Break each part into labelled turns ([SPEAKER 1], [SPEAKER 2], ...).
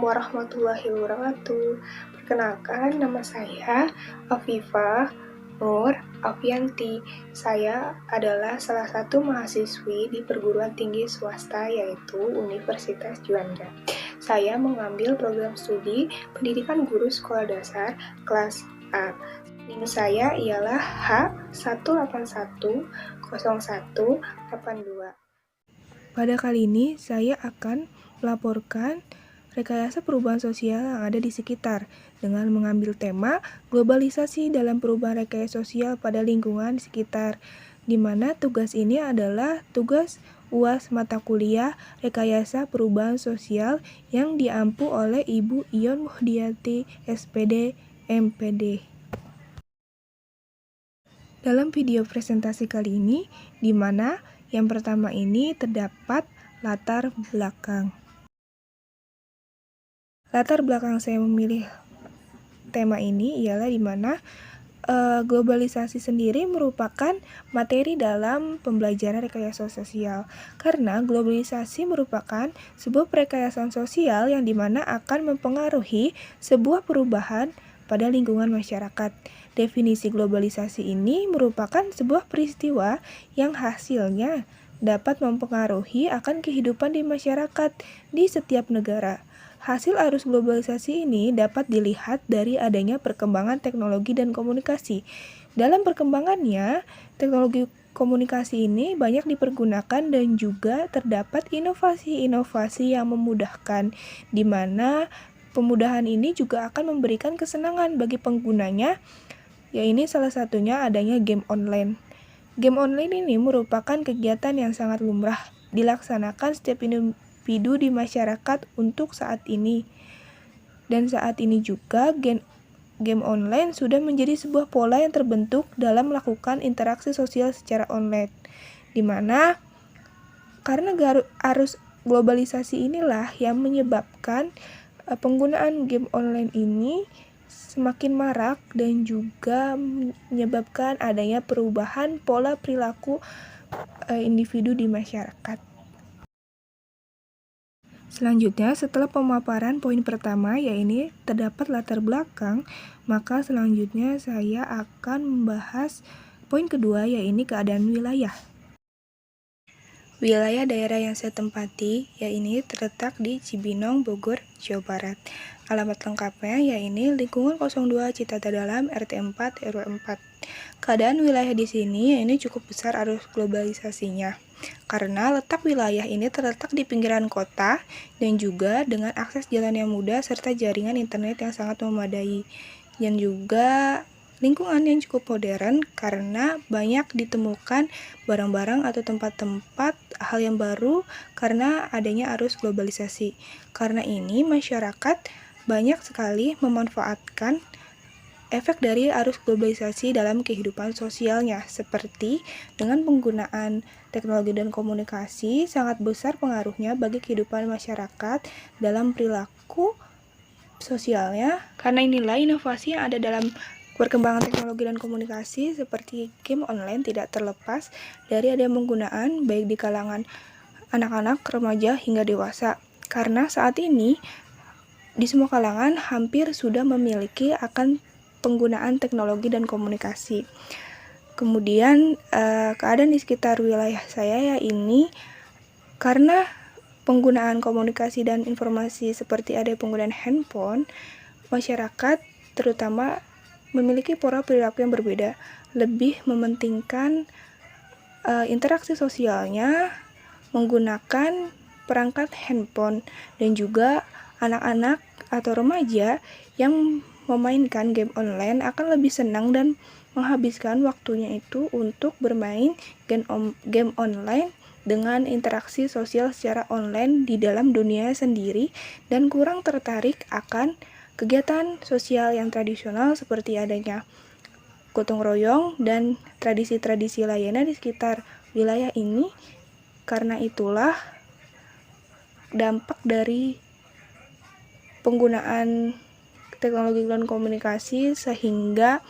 [SPEAKER 1] Assalamualaikum warahmatullahi wabarakatuh. Perkenalkan, nama saya Afifah Nur Afianti. Saya adalah salah satu mahasiswi di perguruan tinggi swasta yaitu Universitas Juanda. Saya mengambil program studi Pendidikan Guru Sekolah Dasar kelas A. NIM saya ialah H1810182. Pada kali ini saya akan melaporkan rekayasa perubahan sosial yang ada di sekitar dengan mengambil tema globalisasi dalam perubahan rekayasa sosial pada lingkungan sekitar, di mana tugas ini adalah tugas UAS mata kuliah rekayasa perubahan sosial yang diampu oleh Ibu Ion Muhdiati, SPD, MPD. Dalam video presentasi kali ini, di mana yang pertama ini terdapat latar belakang. Latar belakang saya memilih tema ini ialah di mana globalisasi sendiri merupakan materi dalam pembelajaran rekayasa sosial. Karena globalisasi merupakan sebuah perekayasaan sosial yang dimana akan mempengaruhi sebuah perubahan pada lingkungan masyarakat. Definisi globalisasi ini merupakan sebuah peristiwa yang hasilnya dapat mempengaruhi akan kehidupan di masyarakat di setiap negara. Hasil arus globalisasi ini dapat dilihat dari adanya perkembangan teknologi dan komunikasi. Dalam perkembangannya, teknologi komunikasi ini banyak dipergunakan dan juga terdapat inovasi-inovasi yang memudahkan, di mana pemudahan ini juga akan memberikan kesenangan bagi penggunanya, yaitu salah satunya adanya game online. Game online ini merupakan kegiatan yang sangat lumrah dilaksanakan setiap individu di masyarakat untuk saat ini. Dan saat ini juga game online sudah menjadi sebuah pola yang terbentuk dalam melakukan interaksi sosial secara online. Di mana karena arus globalisasi inilah yang menyebabkan penggunaan game online ini semakin marak dan juga menyebabkan adanya perubahan pola perilaku individu di masyarakat. Selanjutnya, setelah pemaparan poin pertama, yaitu terdapat latar belakang, maka selanjutnya saya akan membahas poin kedua, yaitu keadaan wilayah. Wilayah daerah yang saya tempati, yaitu terletak di Cibinong, Bogor, Jawa Barat. Alamat lengkapnya yaitu lingkungan 02 Citata Dalam, RT 4, RW 4. Keadaan wilayah di sini yaitu cukup besar arus globalisasinya. Karena letak wilayah ini terletak di pinggiran kota dan juga dengan akses jalan yang mudah serta jaringan internet yang sangat memadai. Dan juga lingkungan yang cukup modern karena banyak ditemukan barang-barang atau tempat-tempat hal yang baru karena adanya arus globalisasi. Karena ini masyarakat banyak sekali memanfaatkan efek dari arus globalisasi dalam kehidupan sosialnya, seperti dengan penggunaan teknologi dan komunikasi sangat besar pengaruhnya bagi kehidupan masyarakat dalam perilaku sosialnya. Karena inilah inovasi yang ada dalam perkembangan teknologi dan komunikasi seperti game online tidak terlepas dari ada penggunaan baik di kalangan anak-anak, remaja, hingga dewasa. Karena saat ini di semua kalangan hampir sudah memiliki akan penggunaan teknologi dan komunikasi. Kemudian keadaan di sekitar wilayah saya ini karena penggunaan komunikasi dan informasi seperti ada penggunaan handphone, masyarakat terutama memiliki pola perilaku yang berbeda, lebih mementingkan interaksi sosialnya menggunakan perangkat handphone dan juga anak-anak atau remaja yang memainkan game online akan lebih senang dan menghabiskan waktunya itu untuk bermain game online dengan interaksi sosial secara online di dalam dunia sendiri dan kurang tertarik akan kegiatan sosial yang tradisional seperti adanya gotong royong dan tradisi-tradisi lainnya di sekitar wilayah ini. Karena itulah dampak dari penggunaan teknologi dan komunikasi sehingga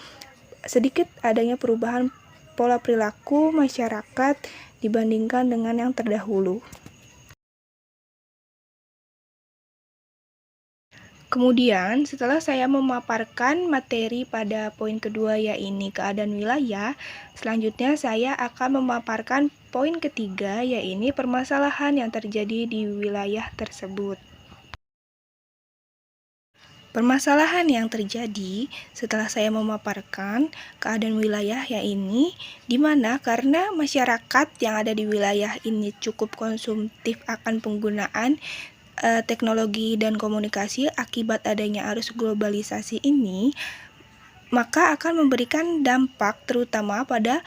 [SPEAKER 1] sedikit adanya perubahan pola perilaku masyarakat dibandingkan dengan yang terdahulu. Kemudian, setelah saya memaparkan materi pada poin kedua, yaitu keadaan wilayah, selanjutnya saya akan memaparkan poin ketiga, yaitu permasalahan yang terjadi di wilayah tersebut. Permasalahan yang terjadi setelah saya memaparkan keadaan wilayah yaitu di mana karena masyarakat yang ada di wilayah ini cukup konsumtif akan penggunaan teknologi dan komunikasi akibat adanya arus globalisasi ini, maka akan memberikan dampak terutama pada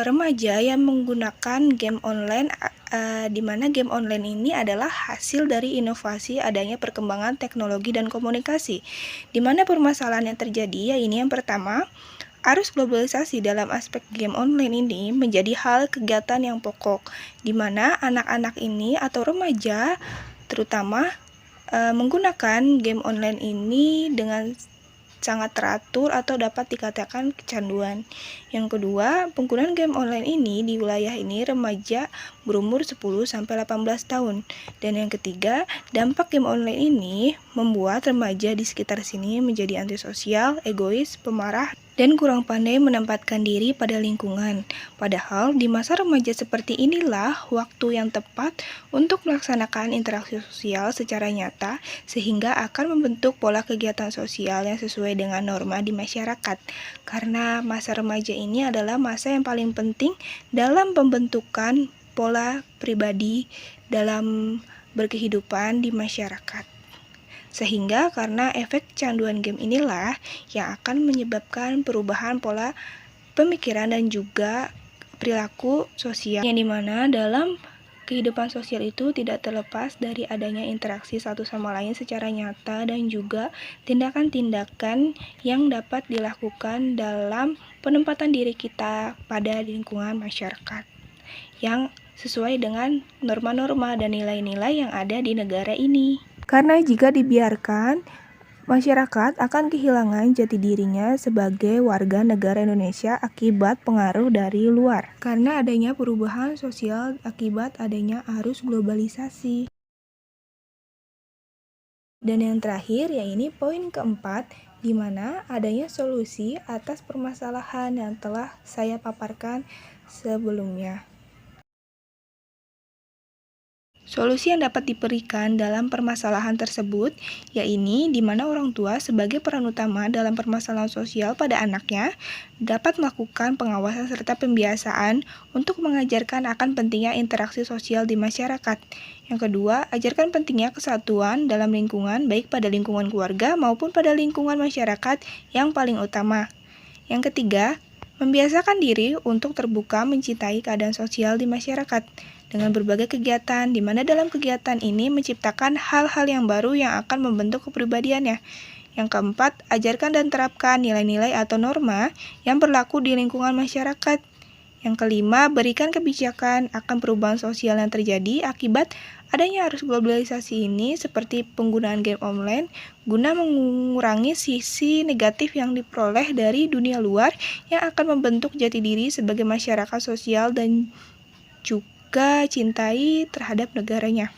[SPEAKER 1] remaja yang menggunakan game online, di mana game online ini adalah hasil dari inovasi adanya perkembangan teknologi dan komunikasi. Di mana permasalahan yang terjadi yaitu yang pertama, arus globalisasi dalam aspek game online ini menjadi hal kegiatan yang pokok, di mana anak-anak ini atau remaja terutama menggunakan game online ini dengan sangat teratur atau dapat dikatakan kecanduan. Yang kedua, penggunaan game online ini di wilayah ini remaja berumur 10-18 tahun. Dan yang ketiga, dampak game online ini membuat remaja di sekitar sini menjadi antisosial, egois, pemarah, dan kurang pandai menempatkan diri pada lingkungan. Padahal di masa remaja seperti inilah waktu yang tepat untuk melaksanakan interaksi sosial secara nyata sehingga akan membentuk pola kegiatan sosial yang sesuai dengan norma di masyarakat. Karena masa remaja ini adalah masa yang paling penting dalam pembentukan pola pribadi dalam berkehidupan di masyarakat. Sehingga karena efek kecanduan game inilah yang akan menyebabkan perubahan pola pemikiran dan juga perilaku sosial, yang dimana dalam kehidupan sosial itu tidak terlepas dari adanya interaksi satu sama lain secara nyata dan juga tindakan-tindakan yang dapat dilakukan dalam penempatan diri kita pada lingkungan masyarakat yang sesuai dengan norma-norma dan nilai-nilai yang ada di negara ini. Karena jika dibiarkan, masyarakat akan kehilangan jati dirinya sebagai warga negara Indonesia akibat pengaruh dari luar. Karena adanya perubahan sosial akibat adanya arus globalisasi. Dan yang terakhir yaitu poin keempat, di mana adanya solusi atas permasalahan yang telah saya paparkan sebelumnya. Solusi yang dapat diberikan dalam permasalahan tersebut yaitu di mana orang tua sebagai peran utama dalam permasalahan sosial pada anaknya dapat melakukan pengawasan serta pembiasaan untuk mengajarkan akan pentingnya interaksi sosial di masyarakat. Yang kedua, ajarkan pentingnya kesatuan dalam lingkungan baik pada lingkungan keluarga maupun pada lingkungan masyarakat yang paling utama. Yang ketiga, membiasakan diri untuk terbuka mencintai keadaan sosial di masyarakat dengan berbagai kegiatan, di mana dalam kegiatan ini menciptakan hal-hal yang baru yang akan membentuk kepribadiannya. Yang keempat, ajarkan dan terapkan nilai-nilai atau norma yang berlaku di lingkungan masyarakat. Yang kelima, berikan kebijakan akan perubahan sosial yang terjadi akibat adanya arus globalisasi ini seperti penggunaan game online guna mengurangi sisi negatif yang diperoleh dari dunia luar yang akan membentuk jati diri sebagai masyarakat sosial dan juga cintai terhadap negaranya.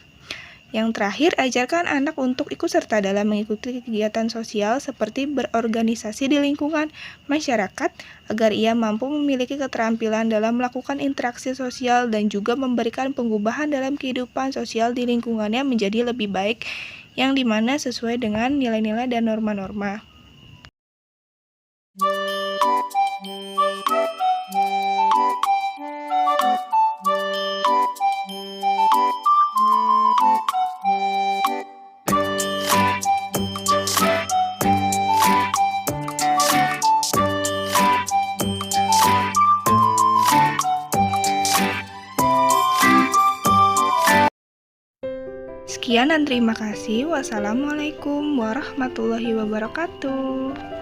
[SPEAKER 1] Yang terakhir, ajarkan anak untuk ikut serta dalam mengikuti kegiatan sosial seperti berorganisasi di lingkungan masyarakat agar ia mampu memiliki keterampilan dalam melakukan interaksi sosial dan juga memberikan pengubahan dalam kehidupan sosial di lingkungannya menjadi lebih baik yang dimana sesuai dengan nilai-nilai dan norma-norma. Sekian dan terima kasih. Wassalamualaikum warahmatullahi wabarakatuh.